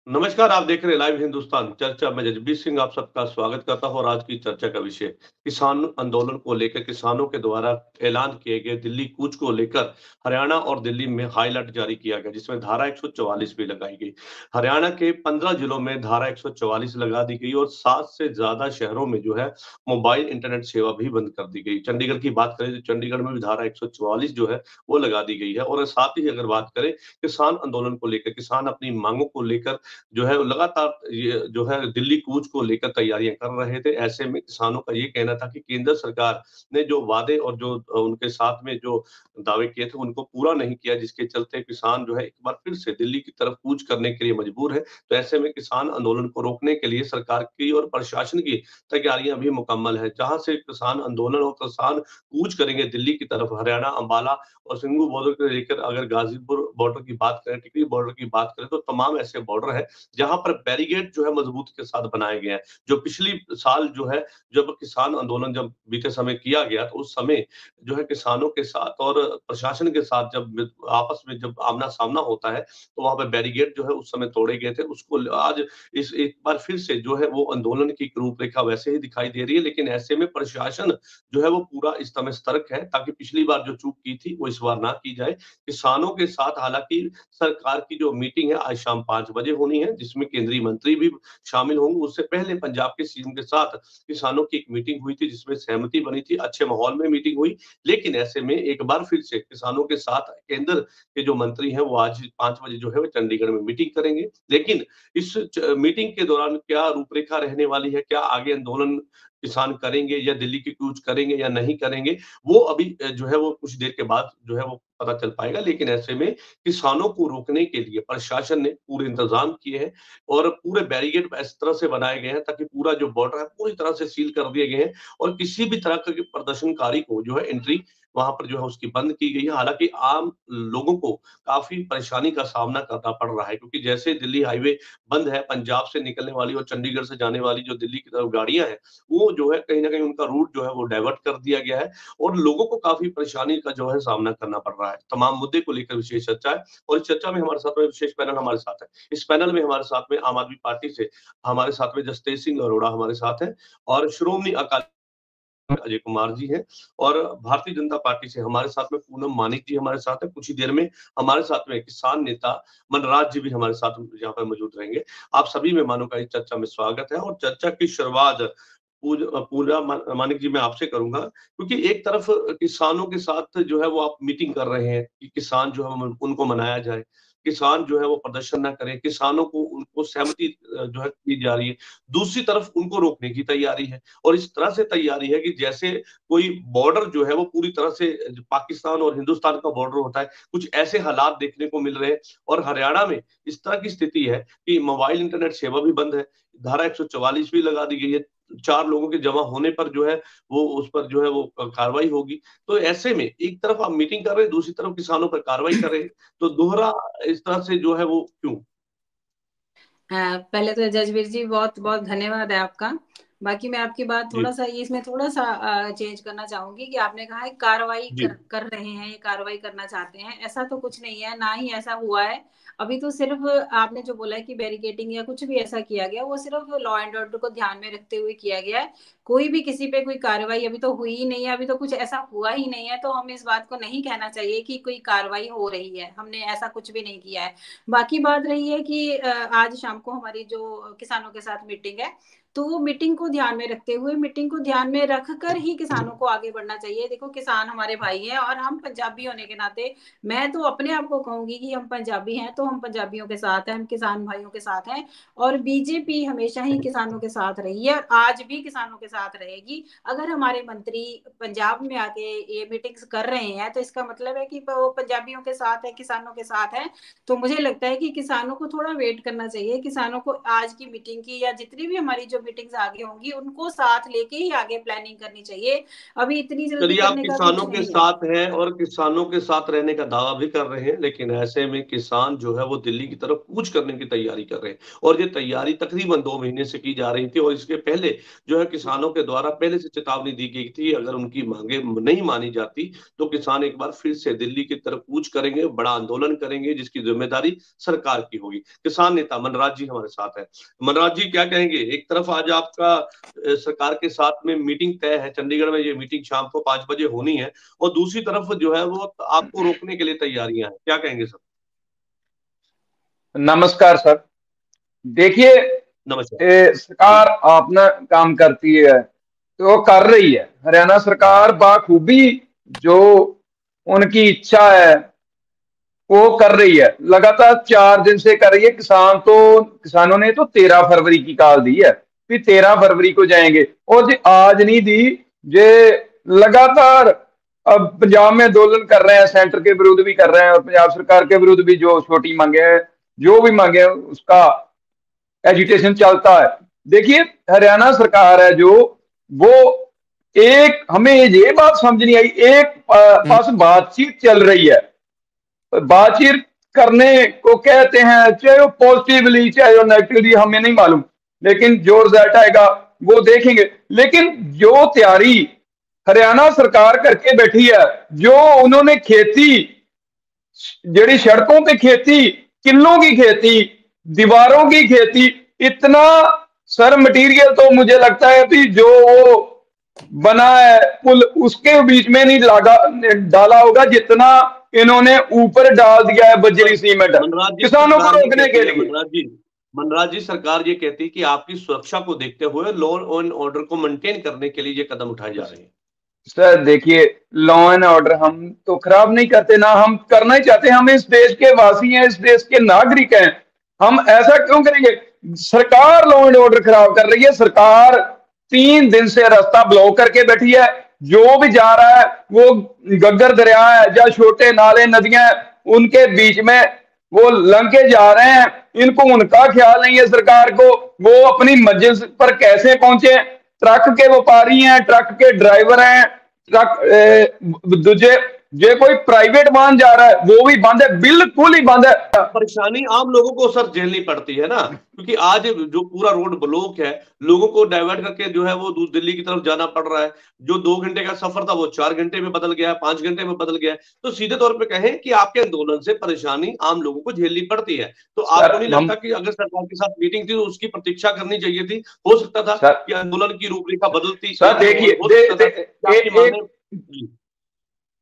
नमस्कार, आप देख रहे हैं लाइव हिंदुस्तान चर्चा में जगबीर सिंह आप सबका स्वागत करता हूँ और आज की चर्चा का विषय किसान आंदोलन को लेकर किसानों के द्वारा ऐलान किए गए दिल्ली कूच को लेकर हरियाणा और दिल्ली में हाई अलर्ट जारी किया गया जिसमें धारा 144 भी लगाई गई। हरियाणा के 15 जिलों में धारा 144 लगा दी गई और 7 से ज्यादा शहरों में जो है मोबाइल इंटरनेट सेवा भी बंद कर दी गई। चंडीगढ़ की बात करें तो चंडीगढ़ में भी धारा 144 जो है वो लगा दी गई है और साथ ही अगर बात करें किसान आंदोलन को लेकर किसान अपनी मांगों को लेकर जो है लगातार ये जो है दिल्ली कूच को लेकर तैयारियां कर रहे थे। ऐसे में किसानों का ये कहना था कि केंद्र सरकार ने जो वादे और जो उनके साथ में जो दावे किए थे उनको पूरा नहीं किया, जिसके चलते किसान जो है एक बार फिर से दिल्ली की तरफ कूच करने के लिए मजबूर है। तो ऐसे में किसान आंदोलन को रोकने के लिए सरकार की और प्रशासन की तैयारियां भी मुकम्मल है। जहां से किसान आंदोलन और किसान कूच करेंगे दिल्ली की तरफ, हरियाणा अंबाला और सिंघू बॉर्डर को लेकर अगर गाजीपुर बॉर्डर की बात करें, टिकरी बॉर्डर की बात करें तो तमाम ऐसे बॉर्डर है जहां पर बैरिकेड जो है मजबूत के साथ बनाए गए हैं। जो पिछली साल जो है जब किसान आंदोलन जब बीते समय किया गया तो उस समय जो है किसानों के साथ और प्रशासन के साथ जब आपस में जब आमना-सामना होता है तो वहां पे बैरिकेड जो है उस समय तोड़े गए थे। उसको आज इस एक बार फिर से जो है वो आंदोलन की रूपरेखा वैसे ही दिखाई दे रही है, लेकिन ऐसे में प्रशासन जो है वो पूरा इस समय सतर्क है ताकि पिछली बार जो चूक की थी वो इस बार ना की जाए। किसानों के साथ हालांकि सरकार की जो मीटिंग है आज शाम 5 बजे होनी है, जिसमें केंद्रीय मंत्री भी शामिल होंगे। उससे पहले पंजाब के सीएम के साथ किसानों की एक मीटिंग हुई थी, जिसमें सहमति बनी थी, अच्छे माहौल में मीटिंग हुई। लेकिन ऐसे में एक बार फिर से किसानों के साथ केंद्र के जो मंत्री हैं, वो आज 5 बजे जो है वो चंडीगढ़ में मीटिंग करेंगे। लेकिन इस मीटिंग के दौरान क्या रूपरेखा रहने वाली है, क्या आगे आंदोलन किसान करेंगे या दिल्ली की कूच करेंगे या नहीं करेंगे, वो अभी जो है वो कुछ देर के बाद जो है वो पता चल पाएगा। लेकिन ऐसे में किसानों को रोकने के लिए प्रशासन ने पूरे इंतजाम किए हैं और पूरे बैरिकेड इस तरह से बनाए गए हैं ताकि पूरा जो बॉर्डर है पूरी तरह से सील कर दिए गए हैं और किसी भी तरह के प्रदर्शनकारी को जो है एंट्री वहां पर जो है उसकी बंद की गई है। हालांकि आम लोगों को काफी परेशानी का सामना करना पड़ रहा है, क्योंकि जैसे दिल्ली हाईवे बंद है, पंजाब से निकलने वाली और चंडीगढ़ से जाने वाली जो दिल्ली की तरफ गाड़ियां हैं वो जो है कहीं ना कहीं उनका रूट जो है वो डाइवर्ट कर दिया गया है और लोगों को काफी परेशानी का जो है सामना करना पड़ रहा है। तमाम मुद्दे को लेकर विशेष चर्चा है और इस चर्चा में हमारे साथ में विशेष पैनल हमारे साथ है। इस पैनल में हमारे साथ में आम आदमी पार्टी से हमारे साथ में जसतेज सिंह अरोड़ा हमारे साथ है और श्रोमणी अकाली अजय कुमार जी हैं और भारतीय जनता पार्टी से हमारे साथ में पूनम मानिक जी हमारे साथ है। कुछ ही देर में हमारे साथ में किसान नेता मनराज जी भी हमारे साथ यहाँ पर मौजूद रहेंगे। आप सभी मेहमानों का इस चर्चा में स्वागत है और चर्चा की शुरुआत पूजा मानिक जी मैं आपसे करूंगा, क्योंकि एक तरफ किसानों के साथ जो है वो आप मीटिंग कर रहे हैं कि किसान जो है उनको मनाया जाए, किसान जो है वो प्रदर्शन ना करें, किसानों को उनको सहमति जो है दी जा रही है। दूसरी तरफ उनको रोकने की तैयारी है और इस तरह से तैयारी है कि जैसे कोई बॉर्डर जो है वो पूरी तरह से पाकिस्तान और हिंदुस्तान का बॉर्डर होता है, कुछ ऐसे हालात देखने को मिल रहे हैं। और हरियाणा में इस तरह की स्थिति है कि मोबाइल इंटरनेट सेवा भी बंद है, धारा 144 भी लगा दी गई है, 4 लोगों के जमा होने पर जो है वो उस पर जो है वो कार्रवाई होगी। तो ऐसे में एक तरफ आप मीटिंग कर रहे हैं, दूसरी तरफ किसानों पर कार्रवाई कर रहे हैं, तो दोहरा इस तरह से जो है वो क्यों? पहले तो जजवीर जी बहुत बहुत धन्यवाद है आपका। बाकी मैं आपकी बात जी, थोड़ा सा इसमें थोड़ा सा चेंज करना चाहूंगी कि आपने कहा है कार्रवाई जी, कर रहे हैं, ये कार्रवाई करना चाहते हैं। ऐसा तो कुछ नहीं है, ना ही ऐसा हुआ है। अभी तो सिर्फ आपने जो बोला है कि बैरिकेडिंग या कुछ भी ऐसा किया गया, वो सिर्फ लॉ एंड ऑर्डर को ध्यान में रखते हुए किया गया है। कोई भी किसी पे कोई कार्रवाई अभी तो हुई ही नहीं है, अभी तो कुछ ऐसा हुआ ही नहीं है, तो हम इस बात को नहीं कहना चाहिए कि कोई कार्रवाई हो रही है। हमने ऐसा कुछ भी नहीं किया है। बाकी बात रही है कि आज शाम को हमारी जो किसानों के साथ मीटिंग है, तो वो मीटिंग को ध्यान में रखते हुए, मीटिंग को ध्यान में रखकर ही किसानों को आगे बढ़ना चाहिए। देखो, किसान हमारे भाई हैं और हम पंजाबी होने के नाते मैं तो अपने आप को कहूंगी कि हम पंजाबी हैं, तो हम पंजाबियों के साथ हैं, हम किसान भाइयों के साथ हैं। और बीजेपी हमेशा ही किसानों के साथ रही है और आज भी किसानों के साथ रहेगी। अगर हमारे मंत्री पंजाब में आके ये मीटिंग्स कर रहे हैं, तो इसका मतलब है कि वो पंजाबियों के साथ है, किसानों के साथ है। तो मुझे लगता है कि किसानों को थोड़ा वेट करना चाहिए। किसानों को आज की मीटिंग की या जितनी भी हमारी जो मीटिंग्स आगे होंगी उनको साथ लेके ही आगे प्लानिंग करनी चाहिए। अभी इतनी जल्दी चलिए आप करने का किसानों कुछ के नहीं है। साथ हैं और किसानों के साथ रहने का दावा भी कर रहे हैं, लेकिन ऐसे में किसान जो है वो दिल्ली की तरफ कूच करने की तैयारी कर रहे हैं और ये तैयारी तकरीबन 2 महीने से की जा रही थी और इसके पहले जो है किसानों किसानों के द्वारा पहले से चेतावनी दी गई थी, अगर उनकी मांगे नहीं मानी जाती तो किसान एक बार फिर से दिल्ली की तरफ कूच करेंगे, बड़ा आंदोलन करेंगे, जिसकी जिम्मेदारी सरकार की होगी। किसान नेता मनराज जी हमारे साथ है। मनराज जी क्या कहेंगे? एक तरफ आज आपका सरकार के साथ में मीटिंग तय है, चंडीगढ़ में ये मीटिंग शाम को 5 बजे होनी है, और दूसरी तरफ जो है वो आपको रोकने के लिए तैयारियां हैं, क्या कहेंगे सर? नमस्कार सर। देखिए, नमस्कार। सरकार अपना काम करती है तो कर रही है। हरियाणा सरकार बाखूबी जो उनकी इच्छा है वो कर रही है, लगातार 4 दिन से कर रही है। किसानों ने तो 13 फरवरी की कॉल दी है, फिर 13 फरवरी को जाएंगे, और जी आज नहीं दी, जे लगातार अब पंजाब में आंदोलन कर रहे हैं, सेंटर के विरुद्ध भी कर रहे हैं और पंजाब सरकार के विरुद्ध भी। जो छोटी मांगे हैं, जो भी मांगे हैं, उसका एजिटेशन चलता है। देखिए, हरियाणा सरकार है जो वो एक, हमें ये बात समझ नहीं आई, एक पास बातचीत चल रही है, बातचीत करने को कहते हैं, चाहे वो पॉजिटिवली चाहे वो नेगेटिवली हमें नहीं मालूम, लेकिन जो रिजल्ट आएगा वो देखेंगे। लेकिन जो तैयारी हरियाणा सरकार करके बैठी है, जो उन्होंने खेती, जड़ी सड़कों पे खेती, किलों की खेती, दीवारों की खेती, इतना सर मटेरियल तो मुझे लगता है कि जो वो बना है पुल, उसके बीच में नहीं डाला होगा जितना इन्होंने ऊपर डाल दिया है बजरी सीमेंट किसानों को रोकने के लिए। मनराज जी, सरकार ये कहती है कि आपकी सुरक्षा को देखते हुए लॉ एंड ऑर्डर को मेंटेन करने के लिए ये कदम उठाए जा रहे हैं। सर देखिए, लॉ एंड ऑर्डर हम तो खराब नहीं करते, ना हम करना ही चाहते। हम इस देश के वासी हैं, इस देश के नागरिक हैं, हम ऐसा क्यों करेंगे? सरकार लॉ एंड ऑर्डर खराब कर रही है। सरकार 3 दिन से रास्ता ब्लॉक करके बैठी है। जो भी जा रहा है वो गग्गर दरिया है या छोटे नाले नदियां, उनके बीच में वो लंघे जा रहे हैं। इनको उनका ख्याल नहीं है सरकार को, वो अपनी मंजिल पर कैसे पहुंचे। ट्रक के व्यापारी हैं, ट्रक के ड्राइवर हैं, ट्रक दूजे जो कोई प्राइवेट वाहन जा रहा है वो भी बंद है, बिल्कुल ही बंद है। परेशानी आम लोगों को सर झेलनी पड़ती है ना, क्योंकि आज जो पूरा रोड ब्लॉक है, लोगों को डाइवर्ट करके जो है वो दिल्ली की तरफ जाना पड़ रहा है। जो 2 घंटे का सफर था वो 4 घंटे में बदल गया है, 5 घंटे में बदल गया है। तो सीधे तौर पे कहें कि आपके आंदोलन से परेशानी आम लोगों को झेलनी पड़ती है। तो आपको नहीं लगता कि अगर सरकार के साथ मीटिंग थी तो उसकी प्रतीक्षा करनी चाहिए थी? हो सकता था कि आंदोलन की रूपरेखा बदलती।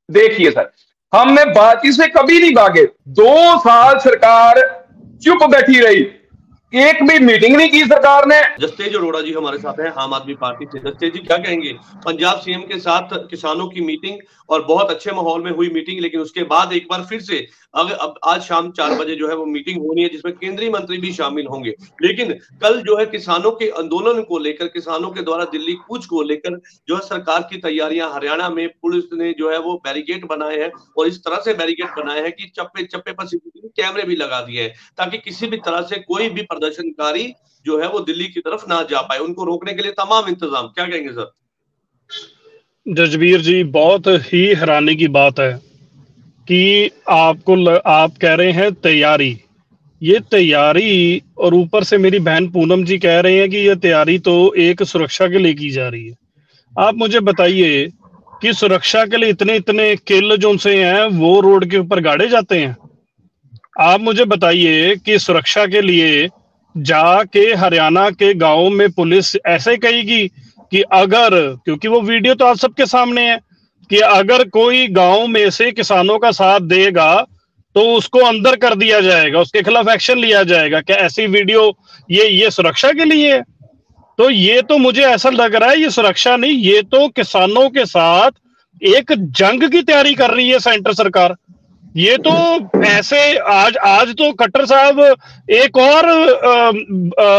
देखिए सर, हमने बातचीत से कभी नहीं भागे। 2 साल सरकार चुप बैठी रही, एक भी मीटिंग नहीं की सरकार ने। जसतेज अरोड़ा जी हमारे साथ हैं, आम आदमी पार्टी से। जसतेज जी क्या कहेंगे? पंजाब सीएम के साथ किसानों की मीटिंग, और बहुत अच्छे माहौल में हुई मीटिंग, लेकिन उसके बाद एक बार फिर से अब आज शाम 4 बजे जो है वो मीटिंग होनी है, जिसमें केंद्रीय मंत्री भी शामिल होंगे। लेकिन कल जो है किसानों के आंदोलन को लेकर, किसानों के द्वारा दिल्ली कूच को लेकर जो है सरकार की तैयारियां, हरियाणा में पुलिस ने जो है वो बैरिकेड बनाए हैं, और इस तरह से बैरिकेड बनाए हैं कि चप्पे चप्पे पर सीसीटीवी कैमरे भी लगा दिए हैं, ताकि किसी भी तरह से कोई भी प्रदर्शनकारी जो है वो दिल्ली की तरफ ना जा पाए। उनको रोकने के लिए तमाम इंतजाम। क्या कहेंगे सर? जसबीर जी, बहुत ही हैरानी की बात है कि आप कह रहे हैं तैयारी, ये तैयारी, और ऊपर से मेरी बहन पूनम जी कह रहे हैं कि ये तैयारी तो एक सुरक्षा के लिए की जा रही है। आप मुझे बताइए कि सुरक्षा के लिए इतने इतने किल जो से हैं वो रोड के ऊपर गाड़े जाते हैं? आप मुझे बताइए कि सुरक्षा के लिए जाके हरियाणा के गाँव में पुलिस ऐसे कहेगी कि अगर, क्योंकि वो वीडियो तो आप सबके सामने है, कि अगर कोई गांव में से किसानों का साथ देगा तो उसको अंदर कर दिया जाएगा, उसके खिलाफ एक्शन लिया जाएगा। क्या ऐसी वीडियो ये सुरक्षा के लिए है? तो ये तो मुझे ऐसा लग रहा है ये सुरक्षा नहीं, ये तो किसानों के साथ एक जंग की तैयारी कर रही है सेंटर सरकार। ये तो ऐसे आज तो खट्टर साहब एक और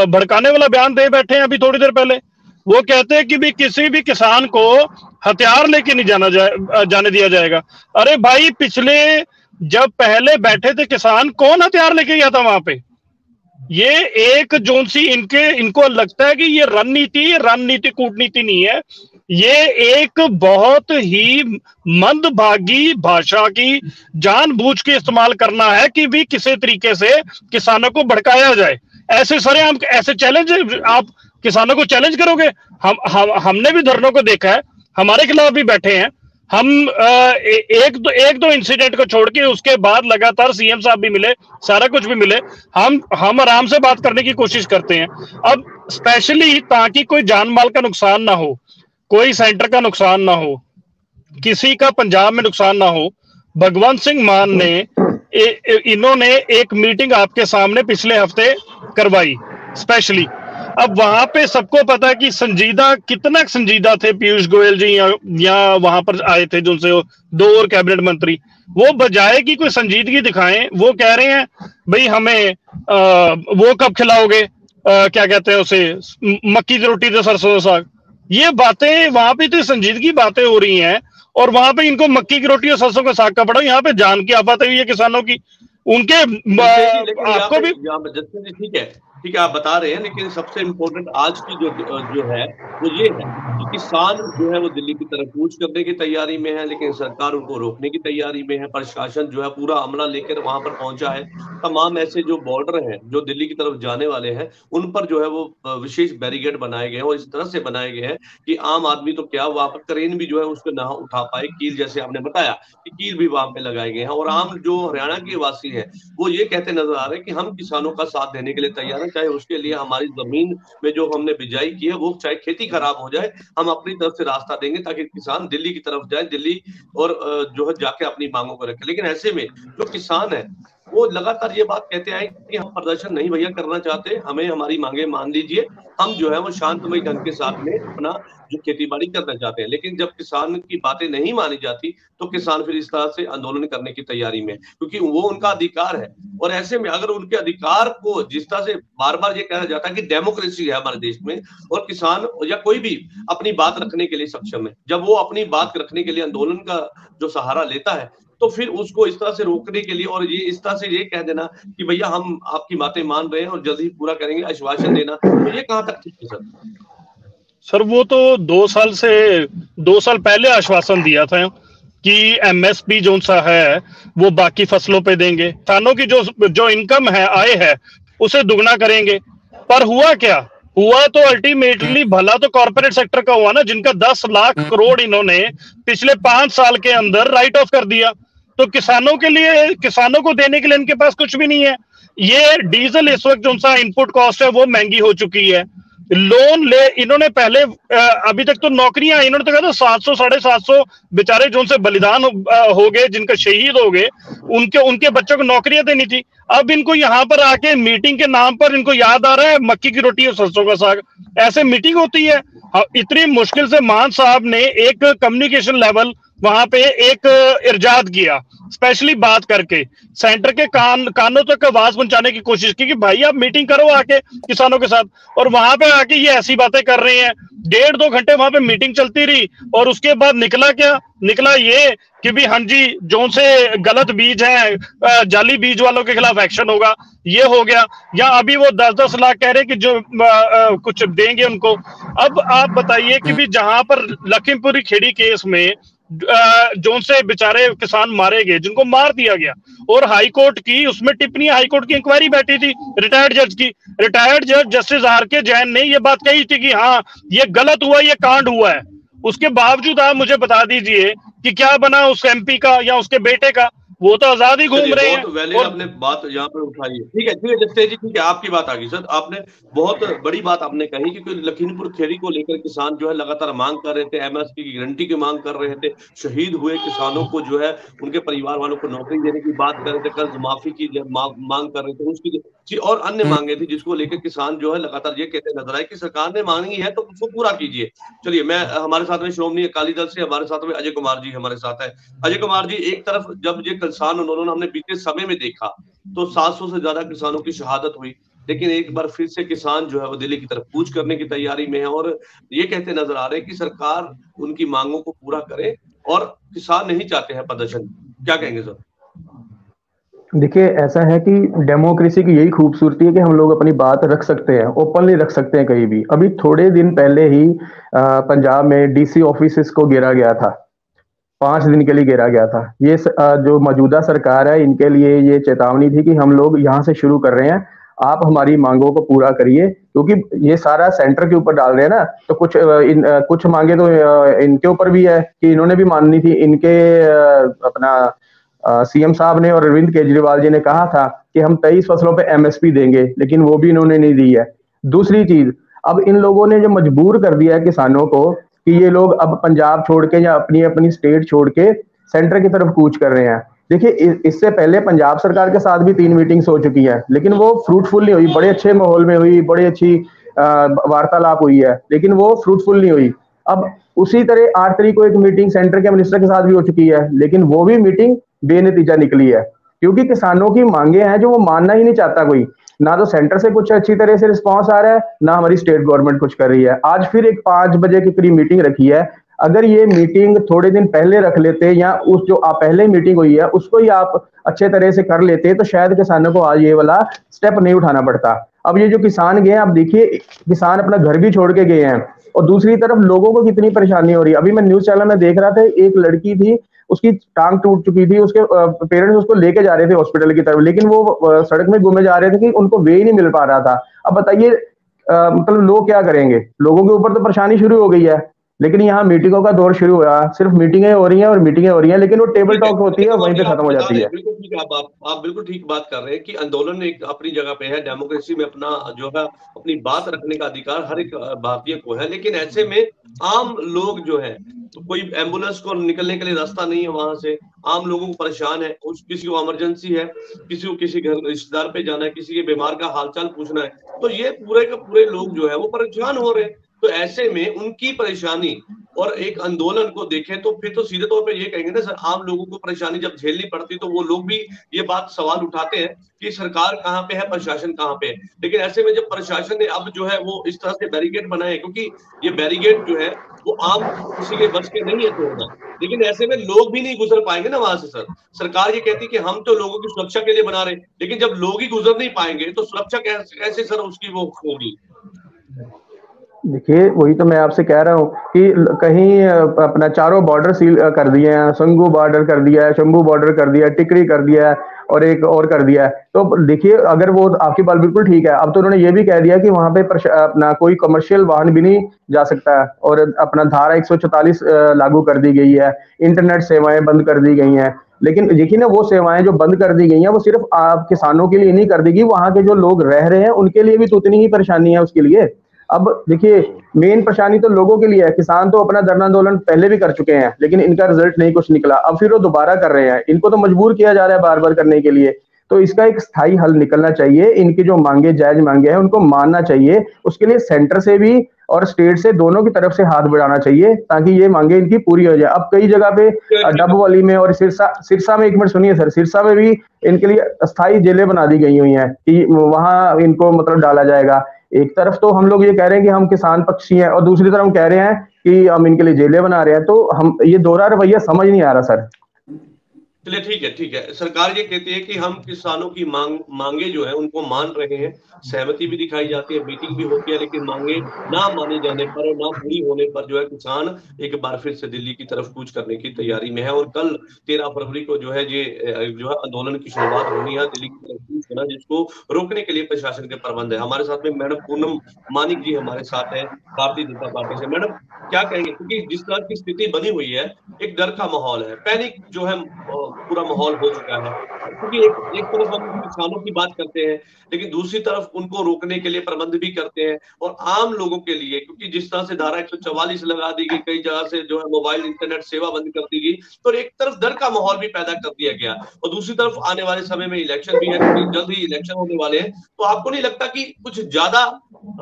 भड़काने वाला बयान दे बैठे हैं अभी थोड़ी देर पहले। वो कहते हैं कि भी किसी भी किसान को हथियार लेके नहीं जाने दिया जाएगा। अरे भाई, पिछले जब पहले बैठे थे किसान, कौन हथियार लेके गया था वहां पे? ये एक जोन सी इनको लगता है कि ये रणनीति कूटनीति नहीं है, ये एक बहुत ही मंदभागी भाषा की जानबूझ के इस्तेमाल करना है कि भी किसी तरीके से किसानों को भड़काया जाए। ऐसे सरेआम ऐसे चैलेंज आप किसानों को चैलेंज करोगे? हमने भी धरनों को देखा है, हमारे खिलाफ भी बैठे हैं हम। एक दो इंसिडेंट को छोड़ के उसके बाद लगातार सीएम साहब भी मिले, सारा कुछ भी मिले, हम आराम से बात करने की कोशिश करते हैं। अब स्पेशली ताकि कोई जान माल का नुकसान ना हो, कोई सेंटर का नुकसान ना हो, किसी का पंजाब में नुकसान ना हो, भगवंत सिंह मान ने इन्होंने एक मीटिंग आपके सामने पिछले हफ्ते करवाई स्पेशली। अब वहां पे सबको पता है कि संजीदा, कितना संजीदा थे पीयूष गोयल जी या वहां पर आए थे जो उनसे 2 और कैबिनेट मंत्री। वो बजाय कि कोई संजीदगी दिखाएं, वो कह रहे हैं भाई हमें वो कब खिलाओगे, क्या कहते हैं उसे, मक्की की रोटी तो सरसों का साग। ये बातें वहां पे तो संजीदगी बातें हो रही हैं और वहां पे इनको मक्की की रोटी और सरसों का साग का पड़ा। यहाँ पे जान की आफत हुई है किसानों की, उनके आपको भी ठीक है आप बता रहे हैं, लेकिन सबसे इम्पोर्टेंट आज की जो है वो ये है कि किसान जो है वो दिल्ली की तरफ कूच करने की तैयारी में है, लेकिन सरकार उनको रोकने की तैयारी में है। प्रशासन जो है पूरा अमला लेकर वहां पर पहुंचा है। तमाम ऐसे जो बॉर्डर हैं जो दिल्ली की तरफ जाने वाले हैं उन पर जो है वो विशेष बैरिकेड बनाए गए हैं और इस तरह से बनाए गए हैं कि आम आदमी तो क्या, वहां पर क्रेन भी जो है उसको ना उठा पाए। कील, जैसे आपने बताया कि कील भी वहां पे लगाए गए हैं। और आम जो हरियाणा के वासी हैं वो ये कहते नजर आ रहे हैं कि हम किसानों का साथ देने के लिए तैयार हैं, चाहे उसके लिए हमारी जमीन में जो हमने बिजाई की है वो चाहे खेती खराब हो जाए, हम अपनी तरफ से रास्ता देंगे ताकि किसान दिल्ली की तरफ जाए, दिल्ली और जो है जाके अपनी मांगों को रखे। लेकिन ऐसे में जो किसान है वो लगातार ये बात कहते आए कि हम प्रदर्शन नहीं भैया करना चाहते, हमें हमारी मांगे मान लीजिए, हम जो है वो शांतमय ढंग के साथ में अपना जो खेती बाड़ी करना चाहते हैं। लेकिन जब किसान की बातें नहीं मानी जाती तो किसान फिर इस तरह से आंदोलन करने की तैयारी में, क्योंकि वो उनका अधिकार है। और ऐसे में अगर उनके अधिकार को जिस तरह से बार बार ये कहा जाता है कि डेमोक्रेसी है हमारे देश में और किसान या कोई भी अपनी बात रखने के लिए सक्षम है, जब वो अपनी बात रखने के लिए आंदोलन का जो सहारा लेता है तो फिर उसको इस तरह से रोकने के लिए और ये इस तरह से ये कह देना कि भैया हम आपकी बातें मान रहे हैं और जल्दी पूरा करेंगे, आश्वासन देना, तो ये कहां तक ठीक है सर? वो तो 2 साल पहले आश्वासन दिया था कि एमएसपी जो सा है वो बाकी फसलों पे देंगे, किसानों की जो इनकम है, आय है, उसे दुगना करेंगे। पर हुआ क्या? हुआ तो अल्टीमेटली भला तो कॉर्पोरेट सेक्टर का हुआ ना, जिनका 10 लाख करोड़ इन्होंने पिछले 5 साल के अंदर राइट ऑफ कर दिया। तो किसानों के लिए, किसानों को देने के लिए इनके पास कुछ भी नहीं है। ये डीजल इस वक्त जो सा इनपुट कॉस्ट है वो महंगी हो चुकी है। लोन ले इन्होंने पहले, अभी तक तो नौकरियां, इन्होंने तो कहा था 700 750 बेचारे जो उनसे बलिदान हो गए, जिनका शहीद हो गए, उनके बच्चों को नौकरियां देनी थी। अब इनको यहाँ पर आके मीटिंग के नाम पर इनको याद आ रहा है मक्की की रोटी और सरसों का साग। ऐसे मीटिंग होती है? इतनी मुश्किल से मान साहब ने एक कम्युनिकेशन लेवल वहां पे एक इरजाद किया, स्पेशली बात करके सेंटर के कानों तक आवाज पहुंचाने की कोशिश की कि भाई आप मीटिंग करो आके किसानों के साथ, और वहां पे आके ये ऐसी बातें कर रहे हैं। 1.5-2 घंटे वहां पे मीटिंग चलती रही और उसके बाद निकला क्या? निकला ये कि भी हाँ जी जो से गलत बीज हैं, जाली बीज वालों के खिलाफ एक्शन होगा, ये हो गया। या अभी वो 10-10 लाख कह रहे कि जो कुछ देंगे उनको। अब आप बताइए कि भी जहां पर लखीमपुरी खेड़ी केस में जो से बेचारे किसान मारे गए, जिनको मार दिया गया, और हाई कोर्ट की उसमें टिप्पणी, हाई कोर्ट की इंक्वायरी बैठी थी रिटायर्ड जज की, रिटायर्ड जज जस्टिस आर.के. जैन ने ये बात कही थी कि हाँ ये गलत हुआ, ये कांड हुआ है। उसके बावजूद आप मुझे बता दीजिए कि क्या बना उस एमपी का या उसके बेटे का? वो तो आजाद ही घूम रहे हैं। और आपने बात यहाँ पे उठाई है, ठीक है जस्टिस जी, ठीक है आपकी बात आ गई सर। आपने बहुत बड़ी बात आपने कही कि लखीमपुर खेड़ी को लेकर किसान जो है लगातार मांग कर रहे थे, एमएसपी की गारंटी की मांग कर रहे थे, शहीद हुए किसानों को जो है उनके परिवार वालों को नौकरी देने की बात कर रहे थे, कर्ज माफी की मांग कर रहे थे, उसकी और अन्य मांगे थी जिसको लेकर किसान जो है लगातार ये कहते नजर आए कि सरकार ने मांगी है तो उसको पूरा कीजिए। चलिए, मैं हमारे साथ में श्रोमणी अकाली दल से हमारे साथ में अजय कुमार जी हमारे साथ है। अजय कुमार जी, एक तरफ जब ये किसान आंदोलन हमने बीते समय में देखा तो 700 से ज्यादा किसानों की शहादत हुई, लेकिन एक बार फिर से किसान जो है वो दिल्ली की तरफ कूच करने की तैयारी में है और ये कहते नजर आ रहे हैं कि सरकार उनकी मांगों को पूरा करे और किसान नहीं चाहते हैं प्रदर्शन। क्या कहेंगे सर? देखिए, ऐसा है कि डेमोक्रेसी की यही खूबसूरती है कि हम लोग अपनी बात रख सकते हैं, ओपनली रख सकते हैं कहीं भी। अभी थोड़े दिन पहले ही पंजाब में डीसी ऑफिस को घेरा गया था, 5 दिन के लिए घेरा गया था। ये जो मौजूदा सरकार है इनके लिए ये चेतावनी थी कि हम लोग यहाँ से शुरू कर रहे हैं, आप हमारी मांगों को पूरा करिए, क्योंकि ये सारा सेंटर के ऊपर डाल रहे हैं ना, तो कुछ मांगे तो इनके ऊपर भी है कि इन्होंने भी माननी थी। इनके अपना सीएम साहब ने और अरविंद केजरीवाल जी ने कहा था कि हम 23 फसलों पे एमएसपी देंगे, लेकिन वो भी इन्होंने नहीं दी है। दूसरी चीज, अब इन लोगों ने जो मजबूर कर दिया है किसानों को कि ये लोग अब पंजाब छोड़ के या अपनी अपनी स्टेट छोड़ के सेंटर की तरफ कूच कर रहे हैं। देखिए, इससे पहले पंजाब सरकार के साथ भी 3 मीटिंग्स हो चुकी हैं, लेकिन वो फ्रूटफुल नहीं हुई। बड़े अच्छे माहौल में हुई, बड़ी अच्छी वार्तालाप हुई है, लेकिन वो फ्रूटफुल नहीं हुई। अब उसी तरह 8 तारीख को एक मीटिंग सेंटर के मिनिस्टर के साथ भी हो चुकी है, लेकिन वो भी मीटिंग बेनतीजा निकली है, क्योंकि किसानों की मांगे हैं जो वो मानना ही नहीं चाहता कोई। ना तो सेंटर से कुछ अच्छी तरह से रिस्पांस आ रहा है, ना हमारी स्टेट गवर्नमेंट कुछ कर रही है। आज फिर एक 5 बजे के करीब मीटिंग रखी है। अगर ये मीटिंग थोड़े दिन पहले रख लेते, या उस जो आप पहले मीटिंग हुई है उसको ही आप अच्छे तरह से कर लेते, तो शायद किसानों को आज ये वाला स्टेप नहीं उठाना पड़ता। अब ये जो किसान गए हैं, आप देखिए किसान अपना घर भी छोड़ के गए हैं, और दूसरी तरफ लोगों को कितनी परेशानी हो रही है। अभी मैं न्यूज चैनल में देख रहा था, एक लड़की थी, उसकी टांग टूट चुकी थी, उसके पेरेंट्स उसको लेके जा रहे थे हॉस्पिटल की तरफ, लेकिन वो सड़क में घूमे जा रहे थे कि उनको वे ही नहीं मिल पा रहा था। अब बताइए मतलब लोग क्या करेंगे? लोगों के ऊपर तो परेशानी शुरू हो गई है, लेकिन यहाँ मीटिंगों का दौर शुरू हुआ, सिर्फ मीटिंगें हो रही हैं और मीटिंगें हो रही हैं, लेकिन वो टेबल टॉक होती है और वहीं पे खत्म हो जाती है। बिल्कुल ठीक है, आप बिल्कुल ठीक बात कर रहे हैं कि आंदोलन एक अपनी जगह पे है, डेमोक्रेसी में अपना जो है अपनी बात रखने का अधिकार हर एक भारतीय को है, लेकिन ऐसे में आम लोग जो है, तो कोई एम्बुलेंस को निकलने के लिए रास्ता नहीं है वहां से, आम लोगों को परेशान है, किसी को इमरजेंसी है, किसी को किसी घर रिश्तेदार पे जाना है, किसी के बीमार का हालचाल पूछना है, तो ये पूरे के पूरे लोग जो है वो परेशान हो रहे हैं। तो ऐसे में उनकी परेशानी और एक आंदोलन को देखें तो फिर तो सीधे तौर पे ये कहेंगे ना सर, आम लोगों को परेशानी जब झेलनी पड़ती तो वो लोग भी ये बात सवाल उठाते हैं कि सरकार कहाँ पे है, प्रशासन कहाँ पे है। लेकिन ऐसे में जब प्रशासन ने अब जो है वो इस तरह से बैरिकेड बनाए, क्योंकि ये बैरिकेड जो है वो आम किसी के बस के नहीं है तोड़ना, लेकिन ऐसे में लोग भी नहीं गुजर पाएंगे ना वहां से सर। सरकार ये कहती है कि हम तो लोगों की सुरक्षा के लिए बना रहे, लेकिन जब लोग ही गुजर नहीं पाएंगे तो सुरक्षा कैसे सर उसकी वो होगी? देखिए, वही तो मैं आपसे कह रहा हूँ कि कहीं अपना चारों बॉर्डर सील कर दिए हैं, संगू बॉर्डर कर दिया है, शंभू बॉर्डर कर दिया है, टिकरी कर दिया है, और एक और कर दिया है। तो देखिए, अगर वो आपकी बात बिल्कुल ठीक है, अब तो उन्होंने ये भी कह दिया कि वहां पे अपना कोई कमर्शियल वाहन भी नहीं जा सकता है, और अपना धारा 144 लागू कर दी गई है, इंटरनेट सेवाएं बंद कर दी गई हैं। लेकिन देखिए ना, वो सेवाएं जो बंद कर दी गई हैं वो सिर्फ आप किसानों के लिए नहीं कर देगी, वहां के जो लोग रह रहे हैं उनके लिए भी तो उतनी ही परेशानी है उसके लिए। अब देखिए, मेन परेशानी तो लोगों के लिए है। किसान तो अपना धरना आंदोलन पहले भी कर चुके हैं, लेकिन इनका रिजल्ट नहीं कुछ निकला, अब फिर वो दोबारा कर रहे हैं। इनको तो मजबूर किया जा रहा है बार बार करने के लिए। तो इसका एक स्थायी हल निकलना चाहिए। इनकी जो मांगे, जायज मांगे हैं, उनको मानना चाहिए। उसके लिए सेंटर से भी और स्टेट से, दोनों की तरफ से हाथ बढ़ाना चाहिए, ताकि ये मांगे इनकी पूरी हो जाए। अब कई जगह पे डबवाली में और सिरसा में, एक मिनट सुनिए सर, सिरसा में भी इनके लिए अस्थायी जेलें बना दी गई हुई हैं कि वहां इनको मतलब डाला जाएगा। एक तरफ तो हम लोग ये कह रहे हैं कि हम किसान पक्षी हैं, और दूसरी तरफ हम कह रहे हैं कि हम इनके लिए जेलें बना रहे हैं। तो हम ये दोहरा रवैया समझ नहीं आ रहा सर। चलिए ठीक है, सरकार ये कहती है कि हम किसानों की मांगे जो है उनको मान रहे हैं, सहमति भी दिखाई जाती है, मीटिंग भी होती है, लेकिन मांगे ना माने जाने पर और ना पूरी होने पर जो है किसान एक बार फिर से दिल्ली की तरफ कूच करने की तैयारी में है। और कल 13 फरवरी को जो है ये जो है आंदोलन की शुरुआत होनी है, दिल्ली की तरफ कूच करना, जिसको रोकने के लिए प्रशासन के प्रबंध है। हमारे साथ में मैडम पूनम मानिक जी हमारे साथ है भारतीय जनता पार्टी से। मैडम क्या कहेंगे, क्योंकि जिस तरह की स्थिति बनी हुई है, एक डर का माहौल है, पैनिक जो है पूरा माहौल हो चुका है, क्योंकि एक तरफ हम किसानों की बात करते हैं, लेकिन दूसरी तरफ उनको रोकने के लिए प्रबंध भी करते हैं, और आम लोगों के लिए, क्योंकि जिस तरह से धारा 144 लगा दी गई, कई जगह से जो है मोबाइल इंटरनेट सेवा बंद कर दी गई, तो एक तरफ डर का माहौल भी पैदा कर दिया गया, और दूसरी तरफ आने वाले समय में इलेक्शन भी है, क्योंकि जल्द ही इलेक्शन होने वाले हैं। तो आपको नहीं लगता कि कुछ ज्यादा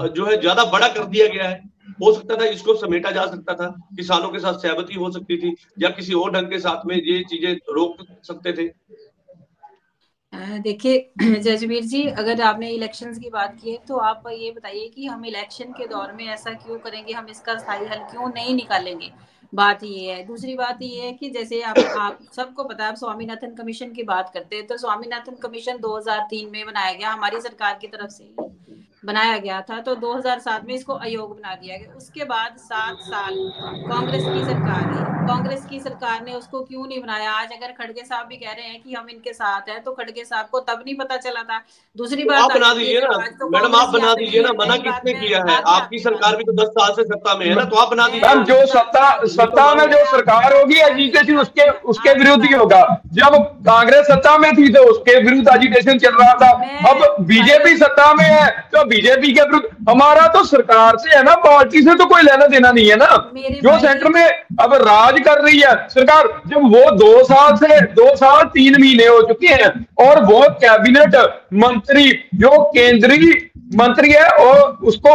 जो है ज्यादा बड़ा कर दिया गया है? हो सकता था इसको समेटा जा सकता था, किसानों के साथ सहमति हो सकती थी, या किसी और ढंग के साथ में ये चीजें रोक सकते थे। देखिए जजवीर जी, अगर आपने इलेक्शंस की बात की है तो आप ये बताइए कि हम इलेक्शन के दौर में ऐसा क्यों करेंगे, हम इसका स्थायी हल क्यों नहीं निकालेंगे? बात ये है। दूसरी बात ये है कि जैसे आप सबको पता है, आप स्वामीनाथन कमीशन की बात करते हैं, तो स्वामीनाथन कमीशन 2003 में बनाया गया हमारी सरकार की तरफ से ही। बनाया गया था, तो 2007 में इसको अयोग बना दिया गया। उसके बाद 7 साल कांग्रेस की सरकार रही। कांग्रेस की सरकार ने उसको क्यों नहीं बनाया? आज अगर खड़गे साहब भी कह रहे हैं कि हम इनके साथ हैं, तो खड़गे साहब को तब नहीं पता चला था। दूसरी तो बात आप बना आती है दीजिए कि ना आज तो मैडम, आप बना दीजिए ना, मना पहली बात किसने मैं किया है? बाद में आपकी सरकार भी तो 10 साल से सत्ता में है ना, तो आप बना दीजिए। मैम, जो सत्ता में जो सरकार होगी, एजिटेशन उसके विरुद्ध ही होगा। जब कांग्रेस सत्ता में थी तो उसके विरुद्ध एजिटेशन चल रहा था। अब बीजेपी सत्ता में है तो बीजेपी के विरुद्ध। हमारा तो सरकार से है ना, पार्टी से तो कोई लेना देना नहीं है ना। जो सेंटर में अब राज कर रही है सरकार, जब वो 2 साल 3 महीने हो चुके हैं और वो कैबिनेट मंत्री जो केंद्रीय मंत्री है और उसको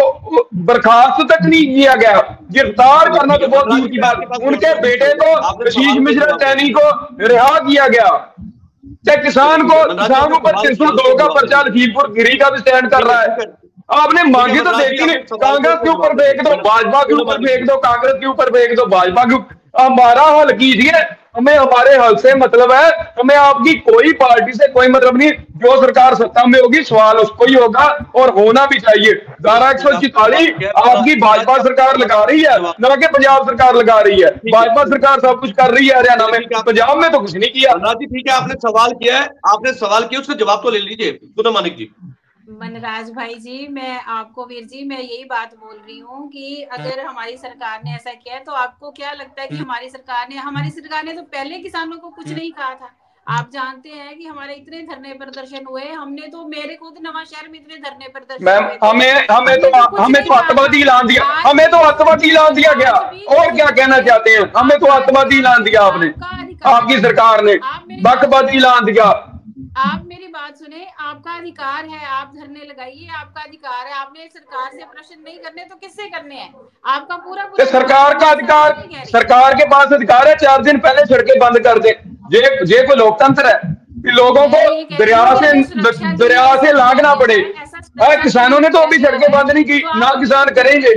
बर्खास्त तक नहीं किया गया, गिरफ्तार करना तो बहुत दूर की बात। उनके बेटे को, आशीष मिश्रा सैनी को रिहा किया गया। चाहे किसानों पर 302 का पर्चा लखीमपुर खीरी का भी स्टैंड कर रहा है। आपने मांगे तो देखी नहीं। कांग्रेस के ऊपर फेंक दो, भाजपा के ऊपर फेंक दो, कांग्रेस के ऊपर फेंक दो, भाजपा के ऊपर। हमारा हल कीजिए, हमें हमारे हल से मतलब है, हमें आपकी कोई पार्टी से कोई मतलब नहीं। जो सरकार सत्ता में होगी सवाल उसको ही होगा और होना भी चाहिए। धारा 144 आपकी भाजपा सरकार लगा रही है, ना कि पंजाब सरकार लगा रही है। भाजपा सरकार सब कुछ कर रही है हरियाणा में, पंजाब में तो कुछ नहीं किया। ठीक है, आपने सवाल किया है, आपने सवाल किया, उसका जवाब तो ले लीजिए पूनम मानिक जी। मनराज भाई जी, मैं आपको वीर जी मैं यही बात बोल रही हूँ कि अगर हमारी सरकार ने ऐसा किया है तो आपको क्या लगता है कि हमारी सरकार ने तो पहले किसानों को कुछ नहीं कहा था? आप जानते हैं कि हमारे इतने धरने प्रदर्शन हुए, हमने तो, मेरे खुद नवांशहर में इतने धरने प्रदर्शन मैम, हुए, हमें तो अत्तवादी ऐलान दिया, हमें तो अत्तवादी ऐलान दिया गया। और क्या कहना चाहते हैं? हमें तो अत्तवादी ऐलान दिया आपने, आपकी सरकार ने बकवादी ऐलान दिया। आप मेरी बात सुने, आपका अधिकार है, आप धरने लगाइए, आपका अधिकार है। आपने सरकार से प्रश्न नहीं करने तो किससे करने हैं? आपका पूरा सरकार का अधिकार, सरकार के पास अधिकार है 4 दिन पहले सड़कें बंद कर दे। ये कोई लोकतंत्र है कि लोगों को दरिया से लांघना पड़े? किसानों ने तो अभी सड़कें बंद नहीं की, ना किसान करेंगे।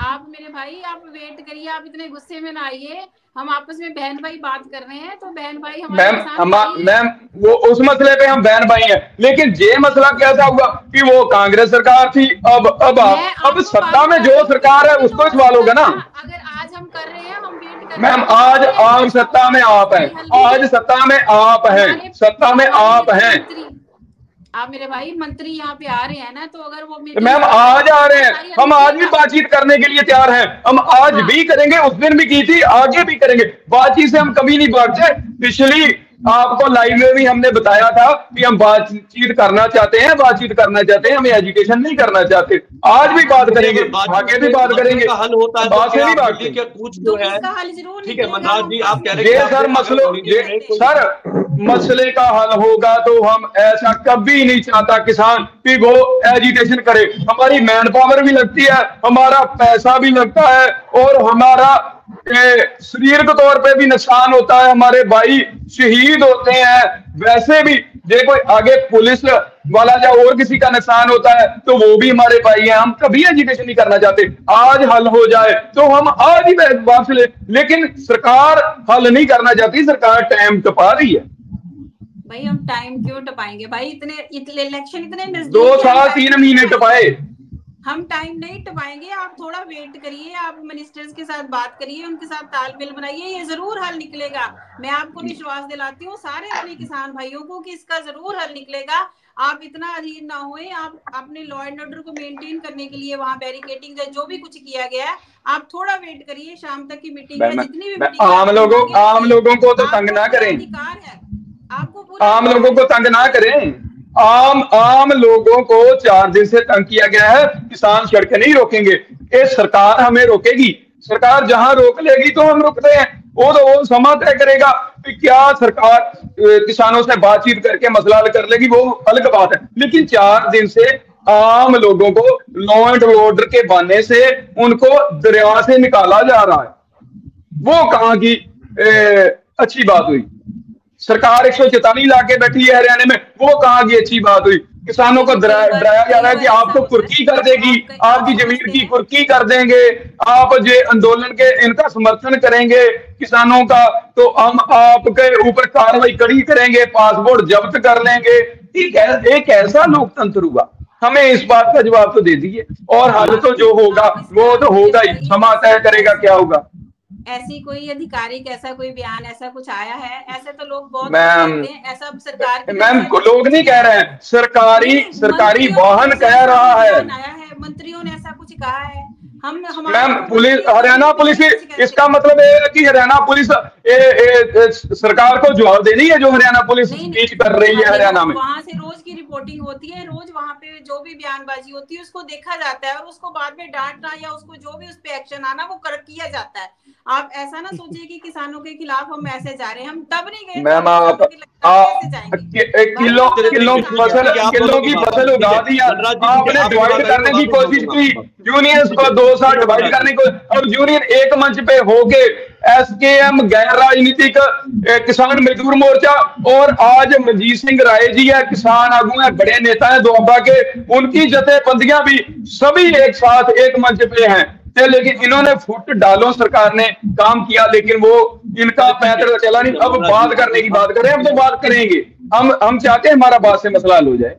आप मेरे भाई, आप वेट करिए, आप इतने गुस्से में ना आइए। हम आपस में बहन भाई बात कर रहे हैं, तो बहन भाई मैम वो उस मसले पे हम बहन भाई हैं, लेकिन ये मसला कैसा हुआ कि वो कांग्रेस सरकार थी, अब सत्ता में जो सरकार है उसको सवाल होगा ना। अगर आज हम कर रहे हैं, हम वेट कर मैम, आज सत्ता में आप हैं, आज सत्ता में आप हैं, सत्ता में आप हैं। आप मेरे भाई मंत्री यहाँ पे आ रहे हैं ना, तो अगर वो मैम आज आ रहे हैं, हम आज भी बातचीत करने के लिए तैयार हैं। हम आज भी करेंगे, उस दिन भी की थी, आगे भी करेंगे। बातचीत से हम कभी नहीं भागते। पिछली आपको लाइव में भी हमने बताया था कि हम बातचीत करना चाहते हैं, हमें एजुकेशन नहीं करना चाहते। आज भी बात करेंगे, आगे भी बात करेंगे, हल होता है बात से नहीं भागते। ठीक है मनराज जी, आप कह रहे हैं सर मसले का हल होगा तो हम ऐसा कभी नहीं चाहता किसान कि वो एजुकेशन करे। हमारी मैन पावर भी लगती है, हमारा पैसा भी लगता है और हमारा शारीरिक तौर पे भी नुकसान होता है। हमारे भाई शहीद होते हैं। वैसे भी जे कोई आगे पुलिस वाला या और किसी का नुकसान होता है तो वो भी हमारे भाई हैं। हम कभी एजुकेशन नहीं करना चाहते। आज हल हो जाए तो हम आज ही वापस ले, लेकिन सरकार हल नहीं करना चाहती। सरकार टाइम टपा रही है। भाई हम टाइम क्यों टपाएंगे भाई? इतने इलेक्शन इतने नजदीक, 2 साल 3 महीने टपाए। हम टाइम नहीं टपाएंगे। आप थोड़ा वेट करिए, आप मिनिस्टर्स के साथ बात करिए, उनके साथ तालमेल बनाइए, ये जरूर हल निकलेगा। मैं आपको विश्वास दिलाती हूँ, सारे अपने किसान भाइयों को, कि इसका जरूर हल निकलेगा। आप इतना अधीर ना होए। आप अपने लॉ एंड ऑर्डर को मेंटेन करने के लिए वहाँ बैरिकेडिंग जो भी कुछ किया गया है, आप थोड़ा वेट करिए। शाम तक की मीटिंग है, जितनी भी आम लोगों को तो तंग ना करें, अधिकार है आपको, आम लोगों को तंग ना करें। आम लोगों को 4 दिन से तंग किया गया है। किसान सड़कें नहीं रोकेंगे, ये सरकार हमें रोकेगी। सरकार जहां रोक लेगी तो हम रुकते हैं। वो समा तय करेगा कि क्या सरकार किसानों से बातचीत करके मसला हल कर लेगी, वो अलग बात है। लेकिन 4 दिन से आम लोगों को लॉ एंड ऑर्डर के बहाने से उनको दरिया से निकाला जा रहा है। वो कहाँ की अच्छी बात हुई? सरकार 144 लाके बैठी है हरियाणा में, वो कहाँ की अच्छी बात हुई? किसानों को डराया जा रहा है कि आपको कुर्की कर देगी, आपकी जमीन की कुर्की कर देंगे, आप जो आंदोलन के इनका समर्थन करेंगे किसानों का तो हम आपके ऊपर कार्रवाई कड़ी करेंगे, पासपोर्ट जब्त कर लेंगे। एक ऐसा लोकतंत्र हुआ। हमें इस बात का जवाब तो दे दीजिए। और हल तो जो होगा वो तो होगा ही, समा तय करेगा क्या होगा। ऐसी कोई आधिकारिक ऐसा कोई बयान ऐसा कुछ आया है? ऐसे तो लोग बहुत मैम, कहते हैं, ऐसा सरकार की मैम लोग नहीं कह रहे हैं, सरकारी वाहन कह रहा है। आया है, मंत्रियों ने ऐसा कुछ कहा है। हम मैम पुलिस, हरियाणा पुलिस, इसका मतलब है कि हरियाणा पुलिस सरकार को जवाब देनी है जो हरियाणा पुलिस स्पीच कर रही है हरियाणा में। वहां से रोज की रिपोर्टिंग होती है, रोज वहां पे जो भी बयानबाजी होती है उसको देखा जाता है और उसको बाद में डांटना या उसको जो भी उस पे एक्शन आना वो किया जाता है। आप ऐसा ना सोचिए कि किसानों के खिलाफ हम ऐसे जा रहे हैं, हम तब नहीं गए। मैम आप किलो की फसल उगा दी, आपने डिवाइड करने की कोशिश की, यूनियंस को 2 साल डिवाइड करने को, और यूनियन एक मंच पे होके एसकेएम गैर राजनीतिक किसान मजदूर मोर्चा और आज मनजीत सिंह राय जी है, किसान आगू है, बड़े नेता है दोआबा के, उनकी जथेबंदियां भी सभी एक साथ एक मंच पे हैं। लेकिन इन्होंने फुट डालो, सरकार ने काम किया लेकिन वो इनका पैदल चला नहीं। अब बात करने की बात करें, हम तो बात करेंगे, हम चाहते हैं हमारा बात से मसला हल हो जाए।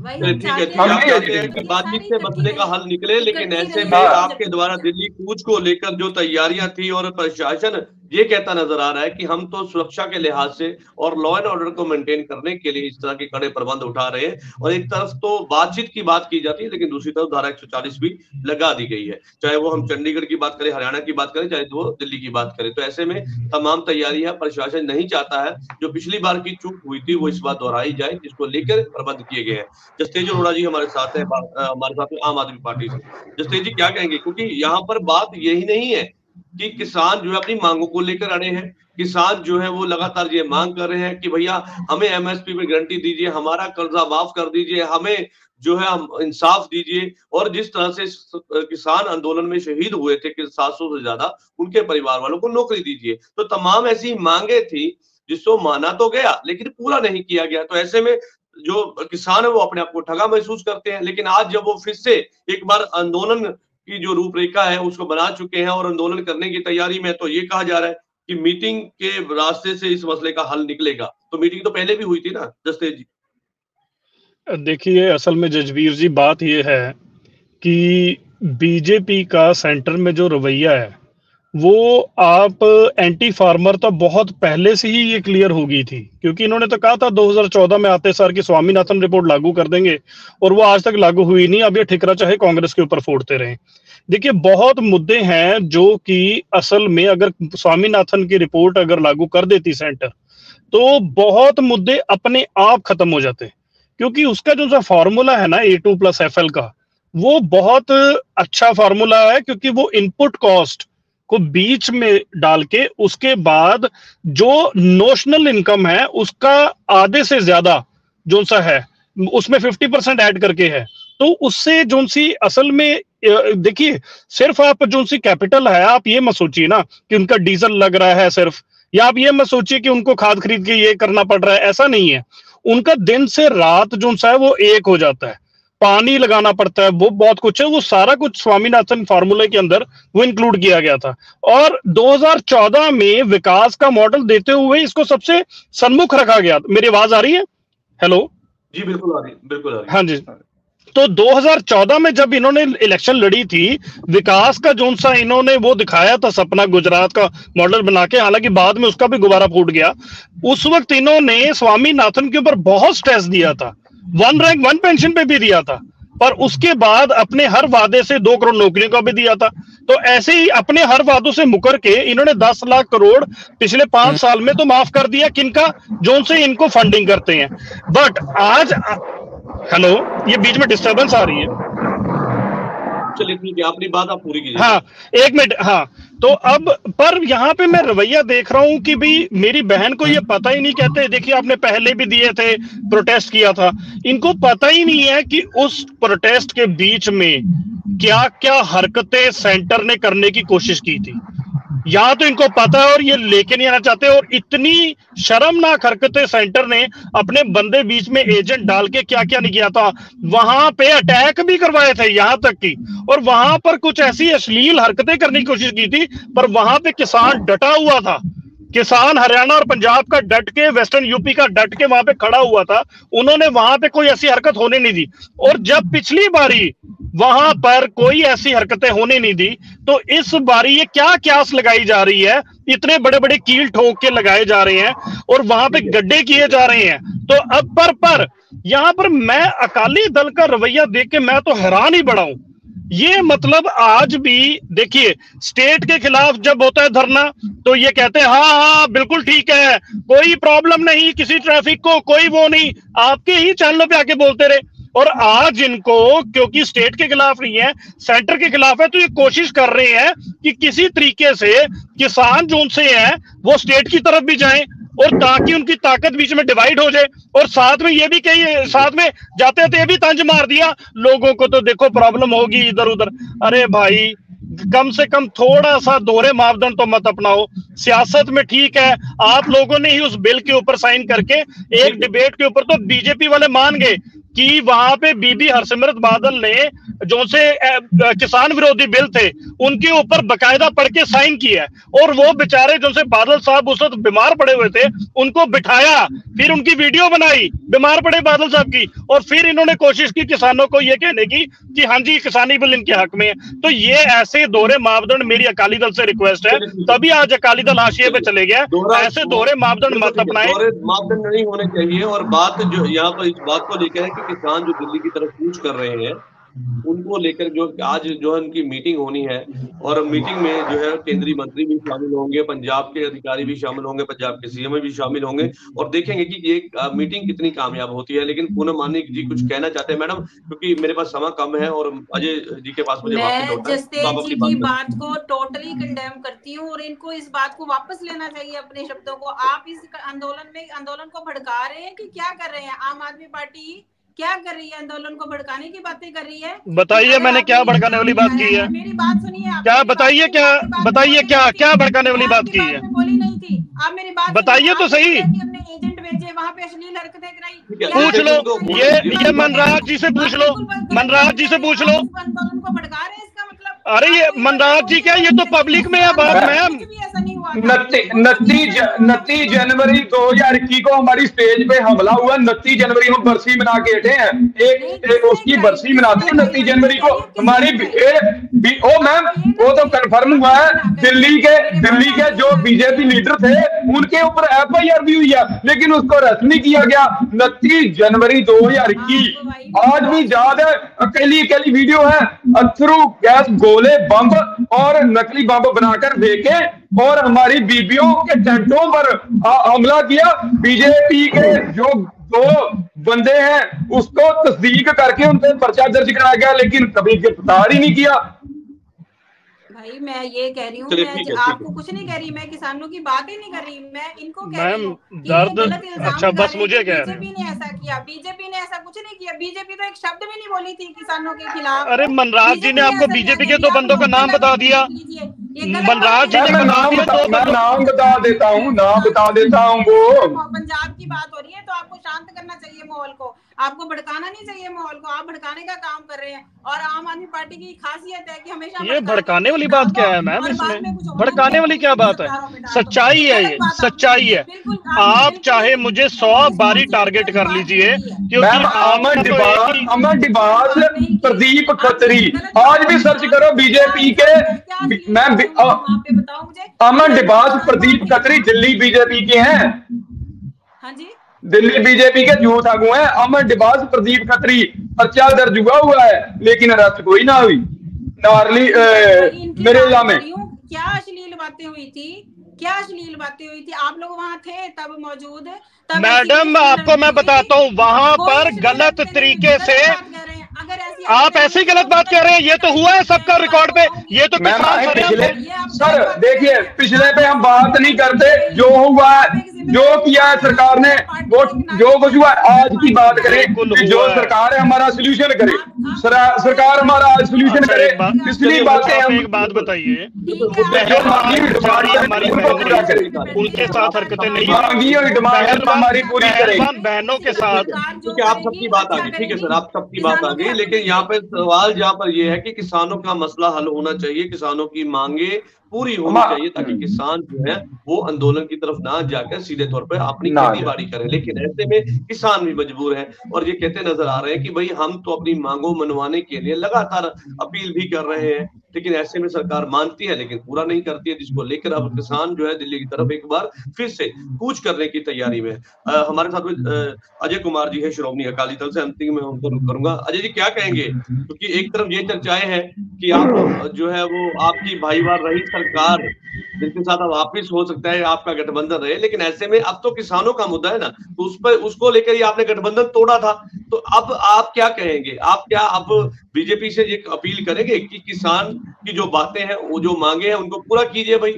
ठीक है, आप चाहते हैं कि बातचीत से मसले का हल निकले, लेकिन ऐसे में आपके द्वारा दिल्ली कूच को लेकर जो तैयारियां थी और प्रशासन ये कहता नजर आ रहा है कि हम तो सुरक्षा के लिहाज से और लॉ एंड ऑर्डर को मेंटेन करने के लिए इस तरह के कड़े प्रबंध उठा रहे हैं, और एक तरफ तो बातचीत की बात की जाती है लेकिन दूसरी तरफ धारा 140 भी लगा दी गई है, चाहे वो हम चंडीगढ़ की बात करें, हरियाणा की बात करें, चाहे वो दिल्ली की बात करें। तो ऐसे में तमाम तैयारी है, प्रशासन नहीं चाहता है जो पिछली बार की चूक हुई थी वो इस बार दोहराई जाए, जिसको लेकर प्रबंध किए गए हैं। जसतेज अरोड़ा जी हमारे साथ है, हमारे साथ आम आदमी पार्टी से। जसतेज जी क्या कहेंगे, क्योंकि यहाँ पर बात यही नहीं है कि किसान जो है अपनी मांगों को लेकर अड़े हैं, किसान जो है वो लगातार ये मांग कर रहे हैं कि भैया हमें एमएसपी पे गारंटी दीजिए, हमारा कर्जा माफ कर दीजिए, हमें जो है हम इंसाफ दीजिए। और जिस तरह से किसान आंदोलन में शहीद हुए थे कि 700 से ज्यादा, उनके परिवार वालों को नौकरी दीजिए। तो तमाम ऐसी मांगे थी जिसको माना तो गया लेकिन पूरा नहीं किया गया। तो ऐसे में जो किसान है वो अपने आप को ठगा महसूस करते हैं। लेकिन आज जब वो फिर से एक बार आंदोलन की जो रूपरेखा है उसको बना चुके हैं और आंदोलन करने की तैयारी में, तो ये कहा जा रहा है कि मीटिंग के रास्ते से इस मसले का हल निकलेगा। तो मीटिंग तो पहले भी हुई थी ना जसतेज जी? देखिए, असल में जजवीर जी बात ये है कि बीजेपी का सेंटर में जो रवैया है वो आप एंटी फार्मर तो बहुत पहले से ही ये क्लियर हो गई थी, क्योंकि इन्होंने तो कहा था 2014 में आते सार की स्वामीनाथन रिपोर्ट लागू कर देंगे, और वो आज तक लागू हुई नहीं। अब ये ठिकरा चाहे कांग्रेस के ऊपर फोड़ते रहे। देखिए, बहुत मुद्दे हैं जो कि असल में अगर स्वामीनाथन की रिपोर्ट अगर लागू कर देती सेंटर, तो बहुत मुद्दे अपने आप खत्म हो जाते, क्योंकि उसका जो सा फॉर्मूला है ना A2+FL का, वो बहुत अच्छा फॉर्मूला है, क्योंकि वो इनपुट कॉस्ट को बीच में डाल के उसके बाद जो नोशनल इनकम है उसका आधे से ज्यादा जो सा है उसमें 50% ऐड करके है। तो उससे जो सी असल में देखिए, सिर्फ आप जो सी कैपिटल है, आप ये मत सोचिए ना कि उनका डीजल लग रहा है सिर्फ, या आप ये मत सोचिए कि उनको खाद खरीद के ये करना पड़ रहा है, ऐसा नहीं है। उनका दिन से रात जो सा है वो एक हो जाता है, पानी लगाना पड़ता है, वो बहुत कुछ है, वो सारा कुछ स्वामीनाथन फार्मूले के अंदर वो इंक्लूड किया गया था। और 2014 में विकास का मॉडल देते हुए इसको सबसे सन्मुख रखा गया। मेरी आवाज आ रही है? हेलो जी, बिल्कुल आ रही, बिल्कुल आ रही। हाँ जी। तो 2014 में जब इन्होंने इलेक्शन लड़ी थी, विकास का जो सा इन्होंने वो दिखाया था सपना, गुजरात का मॉडल बना के, हालांकि बाद में उसका भी गुब्बारा फूट गया। उस वक्त इन्होंने स्वामीनाथन के ऊपर बहुत स्ट्रेस दिया था, 1 रैंक 1 पेंशन पे भी दिया था, पर उसके बाद अपने हर वादे से 2 करोड़ नौकरियों का भी दिया था। तो ऐसे ही अपने हर वादों से मुकर के इन्होंने 10 लाख करोड़ पिछले 5 साल में तो माफ कर दिया, किनका? जो से इनको फंडिंग करते हैं। बट आज हेलो, ये बीच में डिस्टर्बेंस आ रही है। चलिए ठीक है, अपनी बात आप पूरी कीजिए। हाँ, 1 मिनट। हाँ, तो अब पर यहाँ पे मैं रवैया देख रहा हूँ कि भाई मेरी बहन को ये पता ही नहीं। कहते देखिए आपने पहले भी दिए थे, प्रोटेस्ट किया था, इनको पता ही नहीं है कि उस प्रोटेस्ट के बीच में क्या क्या हरकतें सेंटर ने करने की कोशिश की थी। यहाँ तो इनको पता है और ये लेके नहीं आना चाहते, और इतनी शर्मनाक हरकतें सेंटर ने अपने बंदे बीच में एजेंट डाल के क्या क्या नहीं किया था। वहां पे अटैक भी करवाए थे यहाँ तक की, और वहां पर कुछ ऐसी अश्लील हरकतें करने की कोशिश की थी, पर वहां पे किसान डटा हुआ था। किसान हरियाणा और पंजाब का डट के, वेस्टर्न यूपी का डट के वहां पे खड़ा हुआ था, उन्होंने वहां पे कोई ऐसी हरकत होने नहीं दी। और जब पिछली बारी वहां पर कोई ऐसी हरकतें होने नहीं दी, तो इस बारी ये क्या क्यास लगाई जा रही है, इतने बड़े बड़े कील ठोक के लगाए जा रहे हैं और वहां पे गड्ढे किए जा रहे हैं। तो अब पर यहां पर मैं अकाली दल का रवैया देख के मैं तो हैरान ही बड़ा हूं। ये मतलब आज भी देखिए, स्टेट के खिलाफ जब होता है धरना तो ये कहते हैं हाँ हाँ बिल्कुल ठीक है, कोई प्रॉब्लम नहीं, किसी ट्रैफिक को कोई वो नहीं, आपके ही चैनलों पे आके बोलते रहे। और आज इनको क्योंकि स्टेट के खिलाफ नहीं है, सेंटर के खिलाफ है, तो ये कोशिश कर रहे हैं कि किसी तरीके से किसान जो उनसे है वो स्टेट की तरफ भी जाएं, और ताकि उनकी ताकत बीच में डिवाइड हो जाए। और साथ में ये भी कही, साथ में जाते थे ये भी तंज मार दिया लोगों को, तो देखो प्रॉब्लम होगी इधर उधर। अरे भाई, कम से कम थोड़ा सा दोहरे मापदंड तो मत अपनाओ। सियासत में ठीक है, आप लोगों ने ही उस बिल के ऊपर साइन करके एक डिबेट के ऊपर तो बीजेपी वाले मान गए कि वहां पे बीबी हरसिमरत बादल ने जो से किसान विरोधी बिल थे उनके ऊपर बकायदा पढ़ के साइन किया, और वो बेचारे जो से बादल साहब उस वक्त बीमार पड़े हुए थे उनको बिठाया, फिर उनकी वीडियो बनाई बीमार पड़े बादल साहब की, और फिर इन्होंने कोशिश की किसानों को ये कहने की कि हाँ जी किसानी बिल इनके हक में है। तो ये ऐसे दोहरे मापदंड मेरी अकाली दल से रिक्वेस्ट है, तभी आज अकाली दल हाशिए पे चले गया। ऐसे दोहरे मापदंड मत अपनाएं, मापदंड नहीं होने चाहिए। और बात जो यहाँ पर इस बात को लेकर है कि किसान जो दिल्ली की तरफ कूच कर रहे हैं उनको लेकर जो आज जो है उनकी मीटिंग होनी है, और मीटिंग में जो है केंद्रीय मंत्री भी शामिल होंगे, पंजाब के अधिकारी भी शामिल होंगे, पंजाब के सीएम भी शामिल होंगे, और देखेंगे कि ये मीटिंग कितनी कामयाब होती है। लेकिन पूनम मानी जी कुछ कहना चाहते हैं मैडम, क्योंकि मेरे पास समय कम है और अजय जी के पास मुझे वापस लौटना है। जसतेज जी की बात को टोटली कंडेम करती हूँ, और इनको इस बात को वापस लेना चाहिए अपने शब्दों को। आप इस आंदोलन को भड़का रहे हैं कि क्या कर रहे हैं? आम आदमी पार्टी क्या कर रही है? आंदोलन को भड़काने की बातें कर रही है। बताइए मैंने क्या भड़काने वाली बात की है? मेरी बात सुनिए, क्या बताइए, क्या भड़काने वाली बात की है? बोली नहीं थी आप, मेरी बात बताइए तो सही। अपने एजेंट भेजे वहां पे अश्लील हरकतें कराई, पूछ लो, ये मनराज जी से पूछ लो, मनराज जी से पूछ लो। आंदोलन को भड़का रहे हैं, इसका मतलब? अरे ये मनराज जी क्या, ये तो पब्लिक में है बात मैम। 29 जनवरी 2021 को हमारी स्टेज पे हमला हुआ। 29 जनवरी हम बरसी मना के हटे हैं, एक उसकी बरसी मनाते हैं 29 जनवरी को हमारी। ओ मैम, वो तो कंफर्म हुआ है, दिल्ली के जो बीजेपी लीडर थे उनके ऊपर FIR भी हुई है, लेकिन उसको रद्द नहीं किया गया। 29 जनवरी 2021 आज भी याद है, अकेली वीडियो है, अथरू गैस गोले बम और नकली बम बनाकर फेंके और हमारी बीबियों के टेंटों पर हमला किया। बीजेपी के जो 2 बंदे हैं उसको तस्दीक करके उन पर पर्चा दर्ज कराया गया, लेकिन कभी गिरफ्तार ही नहीं किया। भाई मैं ये कह रही हूँ, मैं आपको कुछ नहीं कह रही, मैं किसानों की बात ही नहीं कर रही, मैं इनको कह रही हूँ दर्द। अच्छा बस मुझे क्या, बीजेपी ने ऐसा किया, बीजेपी ने ऐसा कुछ नहीं किया, बीजेपी तो एक शब्द भी नहीं बोली थी किसानों के खिलाफ। अरे मनराज जी ने आपको बीजेपी के 2 बंदों का नाम बता दिया। मनराज जी ने नाम बता देता हूँ वो पंजाब की बात हो रही है, तो आपको शांत करना चाहिए माहौल को, आपको भड़काना नहीं चाहिए माहौल को। आप भड़काने का काम कर रहे हैं, और आम आदमी पार्टी की खासियत है कि हमेशा ये भड़काने वाली बात क्या है मैम? इसमें भड़काने वाली क्या बात है? सच्चाई है, ये सच्चाई है। आप चाहे मुझे 100 बारी टारगेट कर लीजिए, क्योंकि अमन डिबास प्रदीप खत्री, आज भी सर्च करो बीजेपी के, मैं अमन डिबास प्रदीप खत्री दिल्ली बीजेपी के हैं। हाँ जी, दिल्ली बीजेपी के यूथ आगू हैं अमन डिबास प्रदीप खत्री, पर्चा दर्ज हुआ है लेकिन अरेस्ट कोई ना हुई। नारली मेरे इलाके में क्या अश्लील बातें हुई थी, क्या अश्लील बातें हुई थी? आप लोग वहाँ थे तब मौजूद? मैडम आपको मैं बताता हूँ, वहाँ पर गलत तरीके से आप ऐसी गलत बात कह रहे हैं। ये तो हुआ है सबका रिकॉर्ड पे, ये तो सर देखिए, पिछले पे हम बात नहीं करते, जो हुआ है जो किया है सरकार ने, वो जो कुछ हुआ आज की बात करें। जो सरकार है हमारा सोल्यूशन करे, सरकार हमारा सोल्यूशन करे। पिछली बातें हम एक बात बताइए, उनके साथ हरकतें नहीं मांगी और डिमांड हमारी पूरी करें बहनों के साथ। क्योंकि आप सबकी बात आ गई, ठीक है सर, आप सबकी बात आ गई, लेकिन यहाँ पे सवाल जहाँ पर ये है कि किसानों का मसला हल होना चाहिए, किसानों की मांगे पूरी होनी चाहिए, ताकि किसान जो है वो आंदोलन की तरफ ना जाकर सीधे तौर पर अपनी खेती बाड़ी करें। लेकिन ऐसे में किसान भी मजबूर है और ये कहते नजर आ रहे हैं कि भाई हम तो अपनी मांगों मनवाने के लिए लगातार अपील भी कर रहे हैं, लेकिन ऐसे में सरकार मानती है लेकिन पूरा नहीं करती है, जिसको लेकर अब किसान जो है दिल्ली की तरफ एक बार फिर से कूच करने की तैयारी में। हमारे साथ में अजय कुमार जी है श्रोमणी अकाली दल से, अंतिम में उनको रुक करूंगा। अजय जी क्या कहेंगे, क्योंकि एक तरफ ये चर्चाएं हैं कि आप जो है वो आपकी भाईवाल रही सरकार जिसके साथ अब वापिस हो सकता है आपका गठबंधन रहे, लेकिन ऐसे में अब तो किसानों का मुद्दा है ना, तो उस पर उसको लेकर ही आपने गठबंधन तोड़ा था, तो अब आप क्या कहेंगे, आप क्या अब बीजेपी से ये अपील करेंगे कि किसान की जो बातें हैं वो जो मांगे हैं उनको पूरा कीजिए भाई?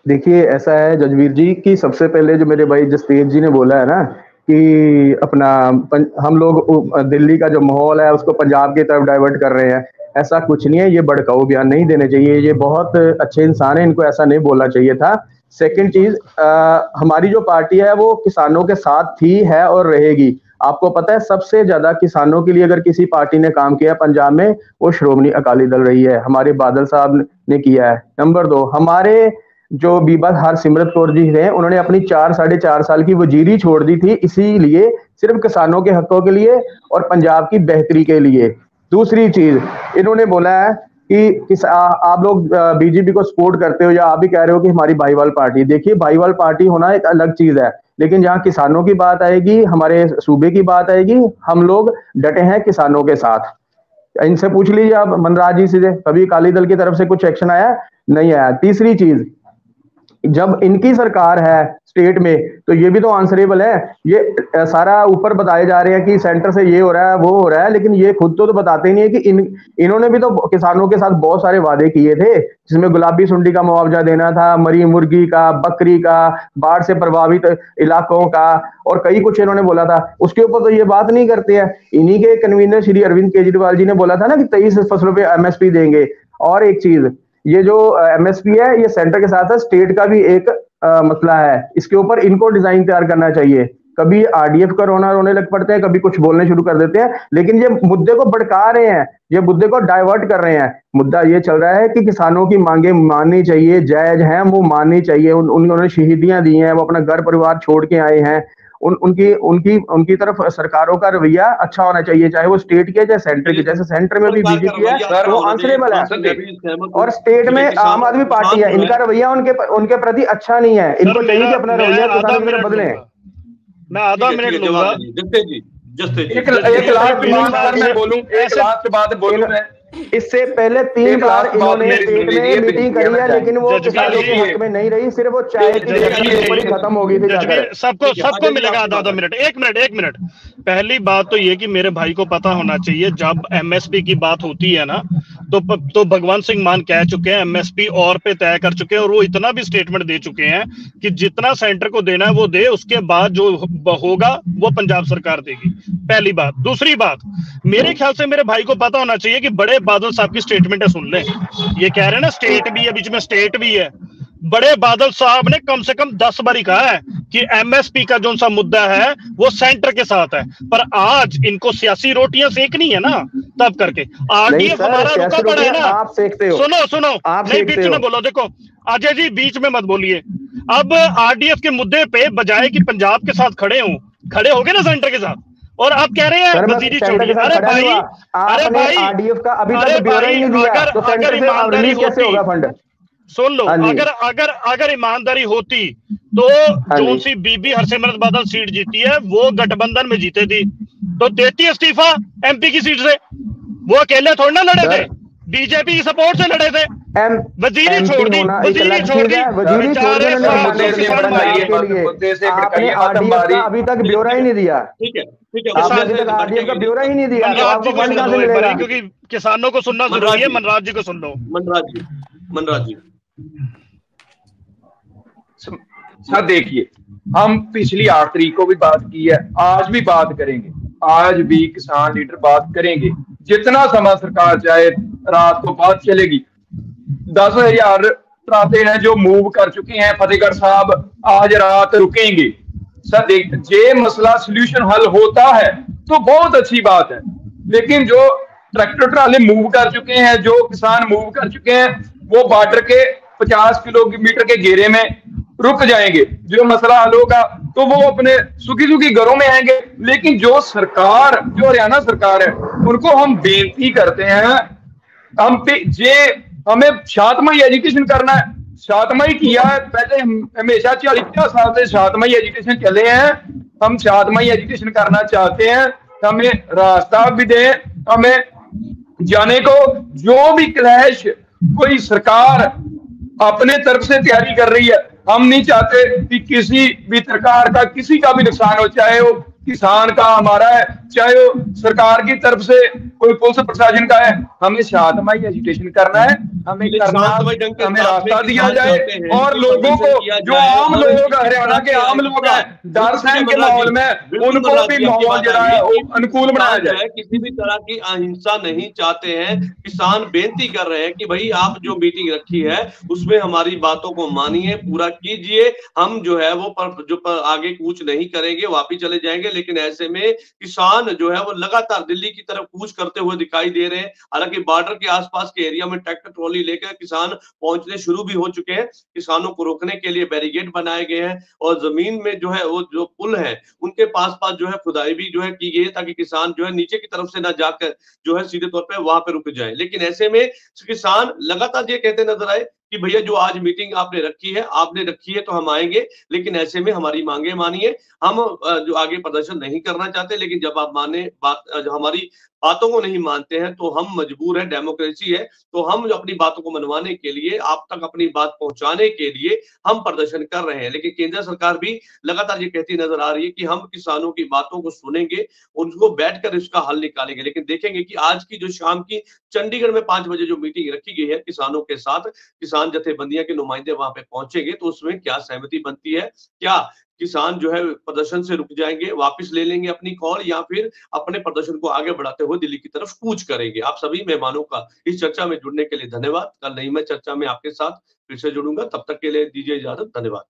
देखिए ऐसा है जजवीर जी कि सबसे पहले जो मेरे भाई जसतेज जी ने बोला है ना कि अपना हम लोग दिल्ली का जो माहौल है उसको पंजाब की तरफ डाइवर्ट कर रहे हैं, ऐसा कुछ नहीं है, ये भड़काऊ बयान नहीं देने चाहिए, ये बहुत अच्छे इंसान है, इनको ऐसा नहीं बोलना चाहिए था। सेकंड चीज, हमारी जो पार्टी है वो किसानों के साथ थी, है और रहेगी। आपको पता है सबसे ज्यादा किसानों के लिए अगर किसी पार्टी ने काम किया पंजाब में वो श्रोमणी अकाली दल रही है, हमारे बादल साहब ने किया है। नंबर 2, हमारे जो बीबा हरसिमरत कौर जी हैं उन्होंने अपनी 4-4.5 साल की वजीरी छोड़ दी थी इसीलिए, सिर्फ किसानों के हकों के लिए और पंजाब की बेहतरी के लिए। दूसरी चीज इन्होंने बोला है कि आप लोग बीजेपी को सपोर्ट करते हो या आप भी कह रहे हो कि हमारी भाईवाल पार्टी। देखिए भाईवाल पार्टी होना एक अलग चीज है, लेकिन जहां किसानों की बात आएगी, हमारे सूबे की बात आएगी, हम लोग डटे हैं किसानों के साथ। इनसे पूछ लीजिए आप मनराज जी से, कभी अकाली दल की तरफ से कुछ एक्शन आया? नहीं आया। तीसरी चीज, जब इनकी सरकार है स्टेट में तो ये भी तो आंसरेबल है, ये सारा ऊपर बताए जा रहे हैं कि सेंटर से ये हो रहा है वो हो रहा है, लेकिन ये खुद तो बताते ही नहीं है कि इन्होंने भी तो किसानों के साथ बहुत सारे वादे किए थे, जिसमें गुलाबी सुंडी का मुआवजा देना था, मरी मुर्गी का, बकरी का, बाढ़ से प्रभावित इलाकों का, और कई कुछ इन्होंने बोला था। उसके ऊपर तो ये बात नहीं करते हैं। इन्हीं के कन्वीनर श्री अरविंद केजरीवाल जी ने बोला था ना कि 23 फसलों पे एमएसपी देंगे। और एक चीज, ये जो एमएसपी है ये सेंटर के साथ है, स्टेट का भी एक मसला है, इसके ऊपर इनको डिजाइन तैयार करना चाहिए। कभी आरडीएफ का रोने लग पड़ते हैं, कभी कुछ बोलने शुरू कर देते हैं, लेकिन ये मुद्दे को भड़का रहे हैं, ये मुद्दे को डाइवर्ट कर रहे हैं। मुद्दा ये चल रहा है कि किसानों की मांगे माननी चाहिए, जायज हैं वो माननी चाहिए। उन्होंने शहीदियां दी हैं, वो अपना घर परिवार छोड़ के आए हैं, उनकी तरफ सरकारों का रवैया अच्छा होना चाहिए, चाहे वो स्टेट के चाहे सेंटर के। जैसे सेंटर में भी बीजेपी है वो आंसरेबल है और स्टेट में आम आदमी पार्टी है, इनका रवैया उनके प्रति अच्छा नहीं है। इनको चाहिए कि अपना रवैया किसानों की तरफ बदले। मैं आधा मिनट लूंगा। एक लास्ट बात बोलूं मैं। इससे पहले 3 बार इन्होंने स्टेट में मीटिंग करी है, लेकिन वो किसानों के हक में नहीं रही, सिर्फ वो चाय की खत्म हो गई थी। सबको मिलेगा आधा मिनट, एक मिनट। पहली बात तो ये कि मेरे भाई को पता होना चाहिए, जब एमएसपी की बात होती है ना तो भगवंत सिंह मान कह चुके हैं एमएसपी और पे तय कर चुके हैं, और वो इतना भी स्टेटमेंट दे चुके हैं कि जितना सेंटर को देना है वो दे, उसके बाद जो होगा वो पंजाब सरकार देगी। पहली बात। दूसरी बात, मेरे ख्याल से मेरे भाई को पता होना चाहिए कि बड़े बादल साहब की स्टेटमेंट है, सुन ले। ये कह रहे हैं ना स्टेट भी है, बीच में स्टेट भी है। बड़े बादल साहब ने कम से कम 10 बार कहा है कि एमएसपी का जो सा मुद्दा है वो सेंटर के साथ है, पर आज इनको सियासी रोटियां सेकनी है ना, तब करके आरडीएफ हमारा रुका पड़ा है ना। आप सेकते हो, सुनो नहीं, बीच में बोलो। देखो अजय जी बीच में मत बोलिए। अब आरडीएफ के मुद्दे पे बजाय कि पंजाब के साथ खड़े हो गए ना सेंटर के साथ, और आप कह रहे हैं वजीरी छोड़िए। अरे भाई आरडीएफ का अभी तक ब्यौरा ही नहीं दिया, तो सेंटर से रिलीज कैसे होगा फंड? सुन लो, अगर ईमानदारी होती तो जो सी बीबी हरसिमरत बादल सीट जीती है वो गठबंधन में जीते थी, तो देती इस्तीफा एमपी की सीट से। वो अकेले थोड़ी ना लड़े थे, बीजेपी की सपोर्ट से लड़े थे। वजीरी छोड़ दी। अभी तक ब्यौरा ही नहीं दिया। ठीक है आरडीएफ का ब्यौरा ही नहीं दिया, आपको फंड कहां से मिलेगा? क्योंकि किसानों को सुनना जरूरी है। मनराज जी को सुन लो। मनराज जी सर देखिए, हम पिछली 8 तारीख को भी बात की है, आज भी बात करेंगे, आज भी किसान लीडर बात करेंगे। जितना समय सरकार चाहे रात को बात चलेगी। 10,000 त्राते हैं जो मूव कर चुके हैं, फतेहगढ़ साहब आज रात रुकेंगे। सर देख, ये मसला सोल्यूशन हल होता है तो बहुत अच्छी बात है, लेकिन जो ट्रैक्टर ट्राले मूव कर चुके हैं, जो किसान मूव कर चुके हैं, वो बॉर्डर के 50 किलोमीटर के घेरे में रुक जाएंगे, जो मसला हल होगा तो वो अपने सुखी सुखी घरों में आएंगे। लेकिन जो सरकार, जो हरियाणा सरकार है, उनको हम बेनती करते हैं, हम पे जे हमें शांतमय एजुकेशन करना है, शांतमय किया है पहले, हम हमेशा 40 साल से शांतमय एजुकेशन चले हैं, हम शांतमय एजुकेशन करना चाहते हैं, हमें रास्ता भी दें, हमें जाने को। जो भी क्लैश कोई सरकार अपने तरफ से तैयारी कर रही है, हम नहीं चाहते कि किसी भी सरकार का किसी का भी नुकसान हो, चाहे वो किसान का हमारा है, चाहे वो सरकार की तरफ से कोई पुलिस प्रशासन का है। हमें शांतमय एजुकेशन करना है, हमें करना, हमें रास्ता दिया जाए और लोगों को, जो आम लोग हरियाणा के आम लोग हैं, डर सहन के माहौल में, उनको भी माहौल जो है अनुकूल बनाया जाए। किसी भी तरह की अहिंसा नहीं चाहते हैं। किसान बेनती कर रहे हैं कि भाई आप जो मीटिंग रखी है उसमें हमारी बातों को मानिए, पूरा कीजिए, हम जो है वो आगे कूच नहीं करेंगे, वापिस चले जाएंगे। लेकिन ऐसे में किसान जो है वो लगातार दिल्ली की तरफ कूच करते हुए दिखाई दे रहे हैं। हालांकि बॉर्डर के आसपास के एरिया में ट्रैक्टर ट्रॉली लेकर किसान पहुंचने शुरू भी हो चुके हैं। किसानों को रोकने के लिए बैरिकेड बनाए गए हैं और जमीन में जो है वो जो पुल है उनके पास जो है खुदाई भी जो है की गई है, ताकि किसान जो है नीचे की तरफ से ना जाकर जो है सीधे तौर पर वहां पर रुक जाए। लेकिन ऐसे में किसान लगातार ये कहते नजर आए कि भैया जो आज मीटिंग आपने रखी है तो हम आएंगे, लेकिन ऐसे में हमारी मांगे मानिए। हम जो आगे प्रदर्शन नहीं करना चाहते, लेकिन जब आप हमारी बातों को नहीं मानते हैं तो हम मजबूर है, डेमोक्रेसी है, तो हम अपनी बातों को मनवाने के लिए, आप तक अपनी बात पहुंचाने के लिए हम प्रदर्शन कर रहे हैं। लेकिन केंद्र सरकार भी लगातार ये कहती नजर आ रही है कि हम किसानों की बातों को सुनेंगे, उनको बैठकर इसका हल निकालेंगे। लेकिन देखेंगे कि आज की जो शाम की चंडीगढ़ में 5 बजे जो मीटिंग रखी गई है किसानों के साथ, किसान जथेबंदियां के नुमाइंदे वहां पे पहुंचेंगे तो उसमें क्या सहमति बनती है, क्या किसान जो है प्रदर्शन से रुक जाएंगे, वापस ले लेंगे अपनी कॉल, या फिर अपने प्रदर्शन को आगे बढ़ाते हुए दिल्ली की तरफ कूच करेंगे। आप सभी मेहमानों का इस चर्चा में जुड़ने के लिए धन्यवाद। कल नई मैं चर्चा में आपके साथ फिर से जुड़ूंगा, तब तक के लिए दीजिए इजाजत, धन्यवाद।